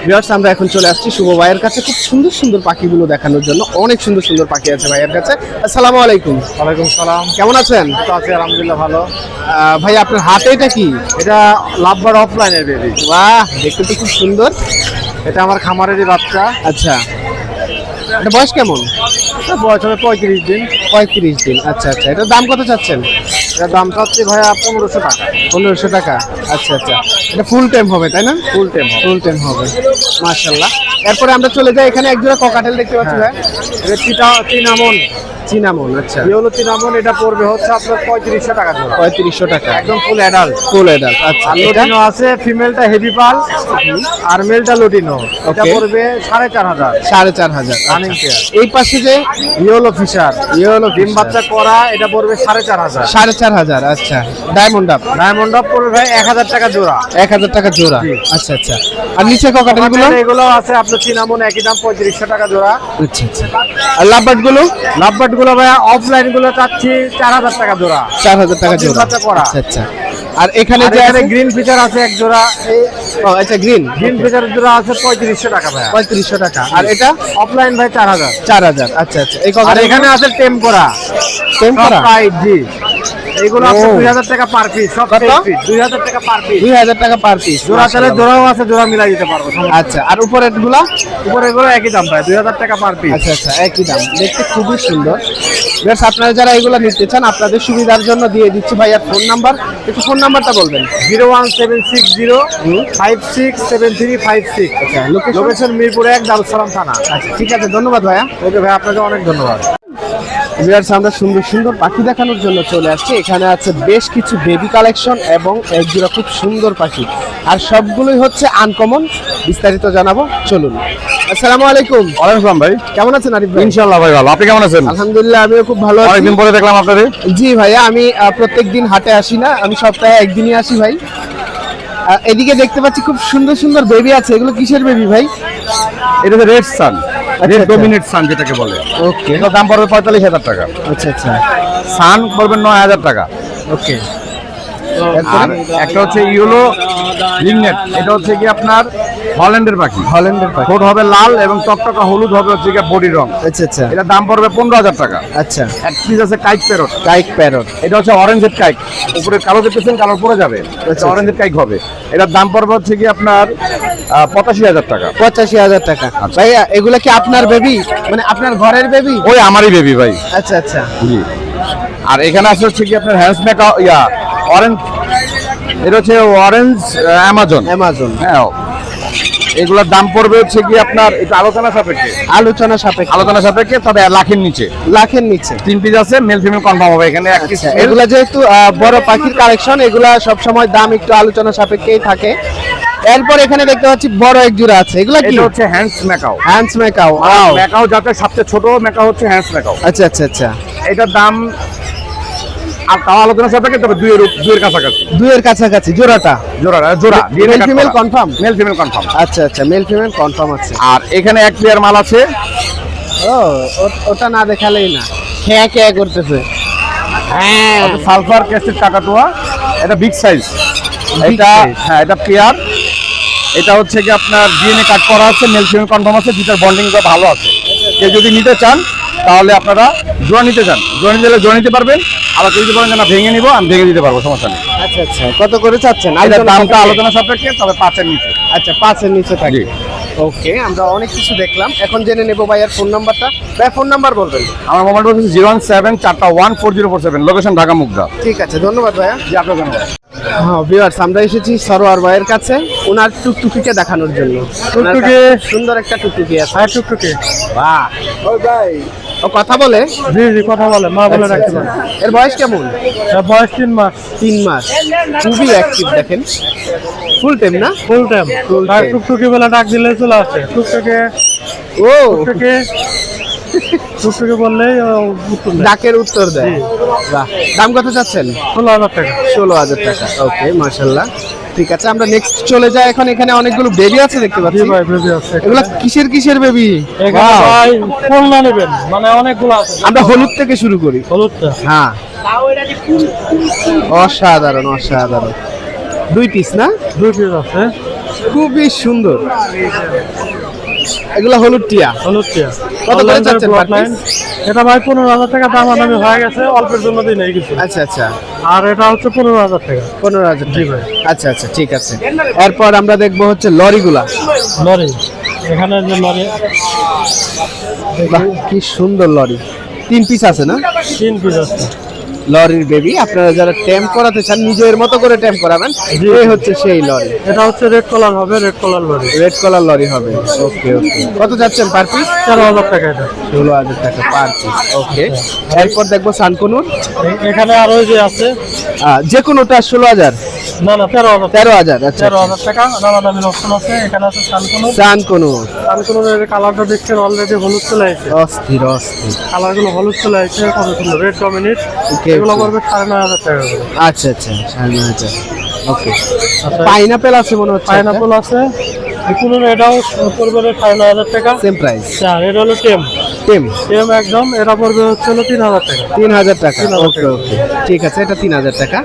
Viewers আমরা এখন চলে আসছি শুভ ভাইয়ের কাছে খুব সুন্দর সুন্দর পাখিগুলো দেখানোর জন্য। অনেক সুন্দর সুন্দর পাখি আছে ভাইয়ের কাছে। আসসালামু আলাইকুম। ওয়ালাইকুম সালাম। কেমন আছেন? আছি আলহামদুলিল্লাহ ভালো। ভাই আপনার হাতে এটা কি? এটা লাভবার্ড অফলাইনের বেবি। বাহ, দেখতে তো খুব সুন্দর। এটা আমার খামারেরই বাচ্চা। আচ্ছা, এটা বয়স কেমন? এটা বয়স হবে 35 দিন। 35 দিন। আচ্ছা আচ্ছা, এটার দাম কত চাচ্ছেন? এটার দাম চাচ্ছি ভাইয়া 1500 টাকা। 1500 টাকা। আচ্ছা আচ্ছা, এটা ফুল টাইম হবে তাই না? Full time. ফুল টাইম হবে, মাশাআল্লাহ। এরপরে আমরা চলে যাই, এখানে এক জোড়া ককাটেল দেখতে পাচ্ছি ভাই। এটা চিনামন। চিনামন, আচ্ছা। ইয়েলো চিনামন, এটা পড়বে হচ্ছে আপনার 3500 টাকা জোড়া। 3500 টাকা, একদম ফুল অ্যাডাল্ট। Full adult. আচ্ছা, আর এটা লুটিনো আছে, ফিমেলটা হেভি পাল আর মেলটা লুটিনো। এটা Okay. পড়বে 4500। 4500 রানিং পেয়ার। এই পাশে যে ইয়েলো ফিশার, ইয়েলো ডিম বাচ্চা করা, এটা পড়বে 4500। 4500। আচ্ছা, ডায়মন্ড আপ। ডায়মন্ড আপ পড়বে ভাই 1000 টাকা জোড়া। 1000 টাকা জোড়া। জি। আচ্ছা আচ্ছা, আর নিচে ককাটেল গুলো? এগুলো আছে আপনার চিনামন, একই দাম 3500 টাকা জোড়া। আচ্ছা আচ্ছা, আর লাভবার্ড গুলো? লাভবার্ড গুলো ভাই অফলাইন গুলো চাচ্ছি 4000 টাকা জোড়া। 4000 টাকা ডিম জোড়া। বাচ্চা করা। আচ্ছা আচ্ছা, আর এখানে আর যে এখানে আছে গ্রিন ফিচার আছে এক জোড়া। ও আচ্ছা, গ্রিন গ্রিন ফিচারের জোড়া আছে 3500 টাকা ভাই। 3500 টাকা। আর এটা অফলাইন ভাই 4000। 4000। আচ্ছা আচ্ছা, এই আর ককাটেল এখানে আছে টেম করা। টেম করা? জি, এইগুলো আছে ও। 2000 টাকা পার পিস। সব কত? 2000 টাকা পার পিস। 2000 টাকা পার পিস। জোড়া চালে জোড়াও আছে, জোড়া মিলাই দিতে পারবো। আচ্ছা, আর উপরের গুলা? উপরে এগুলো একই দাম ভাই, 2000 টাকা পার পিস। আচ্ছা আচ্ছা, একই দাম, দেখতে খুবই সুন্দর। বেশ, আপনারা যারা এগুলো নিতে চান আপনাদের সুবিধার জন্য দিয়ে দিচ্ছি ভাইয়ার ফোন নাম্বার। একটু ফোন নাম্বারটা বলবেন। 01760 567356। আচ্ছা, লোকেশন মিরপুর 1, দারুসালাম থানা। আচ্ছা, ঠিক আছে, ধন্যবাদ ভাইয়া। ওকে ভাই, আপনাকে অনেক ধন্যবাদ। ভিউয়ার্স, আমরা সুন্দর সুন্দর পাখি দেখানোর জন্য চলে আসছি। এখানে আছে বেশ কিছু বেবি কালেকশন এবং এক জোড়া খুব সুন্দর পাখি, আর সবগুলোই হচ্ছে আনকমন। বিস্তারিত জানাবো, চলুন। আসসালামু আলাইকুম। ওয়ালাইকুম আসসালাম ভাই। কেমন আছেন আরিফ ভাই? ইনশাআল্লাহ ভাই ভালো। আপনি কেমন আছেন? আলহামদুলিল্লাহ, আমিও খুব ভালো আছি। অনেকদিন পরে দেখলাম আপনাদের। জি ভাইয়া, আমি প্রত্যেকদিন হাটে আসি না, আমি সপ্তাহে একদিনই আসি ভাই। এদিকে দেখতে পাচ্ছি খুব সুন্দর সুন্দর বেবি আছে। এগুলো কিসের বেবি ভাই? এটা হচ্ছে রেড সান, রেড আচ্ছা। ডোমিনেট সান যেটাকে বলে। ওকে, এটার দাম পড়বে 45000 টাকা। আচ্ছা আচ্ছা, সান পড়বে 9000 টাকা। ওকে। আর একটা হচ্ছে ইয়েলো রিংনেট, এটা হচ্ছে কি আপনার হল্যান্ডের পাখি। হল্যান্ডের পাখি। ঠোঁট হবে লাল এবং টকটকা হলুদ হবে হচ্ছে কি বডি রং। আচ্ছা আচ্ছা, এটার দাম পড়বে 15000 টাকা। আচ্ছা। এক পিস আছে কাইক প্যারট। কাইক প্যারট। এটা হচ্ছে অরেঞ্জের কাইক, উপরে কালো দেখতেছেন, কালার পরে যাবে। আচ্ছা। অরেঞ্জের কাইক হবে। এটার দাম পড়বে হচ্ছে কি আপনার 85000 টাকা। 85000 টাকা। ভাইয়া, এগুলা কি আপনার বেবি, মানে আপনার ঘরের বেবি? ওই আমারই বেবি ভাই। আচ্ছা আচ্ছা, জি। আর এখানে আছে হচ্ছে কি আপনার হ্যান্ডস মেকা অরেঞ্জ, এটা হচ্ছে অরেঞ্জ অ্যামাজন। অ্যামাজন। হ্যাঁ, এগুলোর দাম পড়বে হচ্ছে কি আপনার একটু আলোচনা সাপেক্ষে। আলোচনা সাপেক্ষে, তবে লাখের নিচে। লাখের নিচে। 3 পিস আছে, মেল ফিমেল কনফার্ম হবে এখানে। এক পিস আচ্ছা, এগুলা যেহেতু বড় পাখির কালেকশন, এগুলা সব সময় দাম একটু আলোচনা সাপেক্ষেই থাকে। এরপর এখানে দেখতে পাচ্ছি বড় এক জোড়া আছে। এগুলা কি? এটা হচ্ছে hands macaw. Hands macaw. Macaw যাতে সবচেয়ে ছোট মেকা হচ্ছে হ্যান্ডস মেকাও। আচ্ছা আচ্ছা আচ্ছা, এটার দাম আর তাও আলোচনা সাপেক্ষে, তবে দুইয়ের কাছাকাছি। দুইয়ের কাছাকাছি জোড়াটা। জোড়া male female confirm? Male female confirm. আচ্ছা আচ্ছা, মেল ফিমেল কনফার্ম আছে। আর এখানে এক পেয়ার মাল আছে। ও, ওটা না দেখালেই না, খেয়া খেয়া করতেছে। হ্যাঁ, সালফার ক্যাস্টেড কাকাতুয়া, এটা বিগ সাইজ। এটা size? হ্যাঁ, এটা পেয়ার। এটা হচ্ছে কি আপনার ডিএনএ কাট করা আছে, মেল ফিমেল কনফার্ম আছে, দুটার বন্ডিংটা ভালো আছে। কেউ যদি নিতে চান তাহলে আপনারা জোড়া নিতে চান, জোড়া নিতে জোড়া নিতে পারবেন। আবার কেউ যদি বলেন যে না ভেঙে নিবো, আমি ভেঙে দিতে পারবো, সমস্যা নেই। আচ্ছা আচ্ছা, কত করে চাচ্ছেন? এটার দামটা সাপেক্ষে? আলোচনা সাপেক্ষে, তবে 5-এর নিচে। আচ্ছা, 5-এর নিচে থাকে। জি। ওকে, আমরা অনেক কিছু দেখলাম, এখন জেনে নেব ভাইয়ার ফোন নাম্বারটা। ভাই, ফোন নাম্বার বলবেন? আমার মোবাইলটা হচ্ছে 017-4টা14047, লোকেশন ঢাকা মুগদা। ঠিক আছে, ধন্যবাদ ভাইয়া। জি, আপনার ধন্যবাদ। হ্যাঁ ভিউয়ার্স, আমরা এসেছি সরোয়ার ভাইয়ের কাছে ওনার টুকটুকিকে দেখানোর জন্য। টুকটুকি? সুন্দর একটা টুকটুকি আছে। হ্যাঁ, টুকটুকি। বাহ, ওই ভাই ও কথা বলে? জি জি, কথা বলে, মা বলে আচ্ছা, রাখতে আচ্ছা। পারে। এর বয়স কেমন? এর বয়স 3 মাস। 3 মাস, খুবই অ্যাক্টিভ দেখেন। ফুল টাইম না? Full time. Full আর time। টুকটুকি বলে ডাক দিলে চলে আসে। টুকটুকি ও, টুকটুকি টুকটুকি বললেই উত্তর দেয়। ডাকের উত্তর দেয়। জি। বাহ, দাম কত চাচ্ছেন? 16,000 টাকা। 16,000 টাকা। ওকে, মাশাআল্লাহ। ঠিক আছে, আমরা নেক্সট চলে যাই। এখন এখানে অনেকগুলো বেবি আছে দেখতে জি পাচ্ছি। ভাই, বেবি আছে। এগুলা কিসের বেবি? এখানে ভাই কোনটা নেবেন, মানে অনেকগুলো আছে। আমরা হলুদ থেকে শুরু করি। হলুদটা হ্যাঁ, অসাধারণ অসাধারণ। 2 পিস না? 2 পিস আছে। খুবই সুন্দর। এগুলো হলুদ টিয়া। হলুদ টিয়া কত করে চাচ্ছেন per piece? এটা ভাই 15,000 টাকা দাম দামি হয়ে গেছে, অল্পের জন্য দিই নাই কিছু। আচ্ছা আচ্ছা, আর এটা হচ্ছে 15,000 টাকা 15,000। জি ভাই। আচ্ছা আচ্ছা, ঠিক আছে। এরপর আমরা দেখবো হচ্ছে লরিগুলা। লরি, এখানে যে লরি বাহ, কি সুন্দর লরি। 3 পিস আছে না? 3 পিস আছে। লরির বেবি, আপনারা যারা ট্যাম করাতে চান নিজের মতো করে ট্যাম করাবেন, জি। এই হচ্ছে সেই লরি। এটা হচ্ছে রেড কালার হবে, red colour lorry. Red colour lorry হবে। ওকে ওকে, কত যাচ্ছেন পার পিস? 13,000 টাকা এটা। 16,000 টাকা পার পিস। ওকে, এরপর দেখবো সানকুনুর। এখানে আরো যে আছে, যে কোনোটা 16,000? না না 13,000 13,000। আচ্ছা, 13,000 টাকা দামাদামি অপশন আছে। এখানে আছে সানকুনুর। সানকুনুর সানকুনুরের কালারটা দেখছেন অলরেডি হলুদ চলে আসছে। অস্থির অস্থির। কালারগুলো হলুদ চলে আসছে, কত সুন্দর রেড ডমিনেট। Okay, এগুলো okay. পড়বে 9,500 টাকা করে। আচ্ছা আচ্ছা, 9,500। ওকে, আচ্ছা, পাইনাপেল আছে মনে হচ্ছে। পাইনাপল আছে। কুনুর এটাও পড়বে 9,500 টাকা। Same price. আর এটা হলো টেম। টেম টেম একদম, এটা পড়বে হচ্ছে 3,000 টাকা। 3,000 টাকা। 3,000 ওকে ওকে, ঠিক আছে, এটা 3,000 টাকা।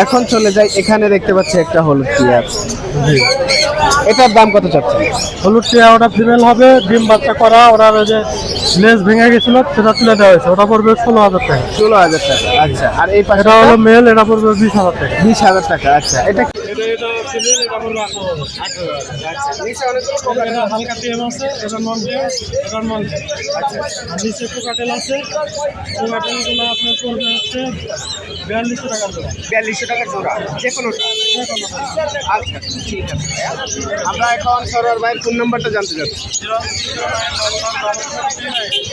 এখন চলে যাই, এখানে দেখতে পাচ্ছি একটা হলুদ টিয়া আছে। জি। এটার দাম কত চাচ্ছেন? হলুদ টিয়া ওটা ফিমেল হবে, ডিম বাচ্চা করা। ওটার ওই যে লেজ ভেঙে গেছিল, সেটা তুলে দেওয়া হয়েছে। ওটা পড়বে 16,000 টাকা। 16,000 টাকা। আচ্ছা, আর এই পাশে এটা হলো মেল, এটা পড়বে 20,000 টাকা। 20,000 টাকা। আচ্ছা, এটা এটা ফিমেল, এটা পড়বে 18,000। নিচে অনেকগুলো এটা হালকা টেম আছে, এটা নন টেম, এটা নন টেম। আচ্ছা, আর নিচে কোকাটেল আছে। কোকাটেলগুলো আপনার পড়বে হচ্ছে 4200 টাকা জোড়া। 4200 টাকা জোড়া, যে কোনোটা। আচ্ছা, ঠিক আছে ভাইয়া। আমরা এখন সরোয়ার ভাইয়ের ফোন নাম্বারটা জানতে চাচ্ছি।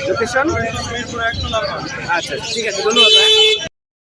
লোকেশন? আচ্ছা, ঠিক আছে, ধন্যবাদ।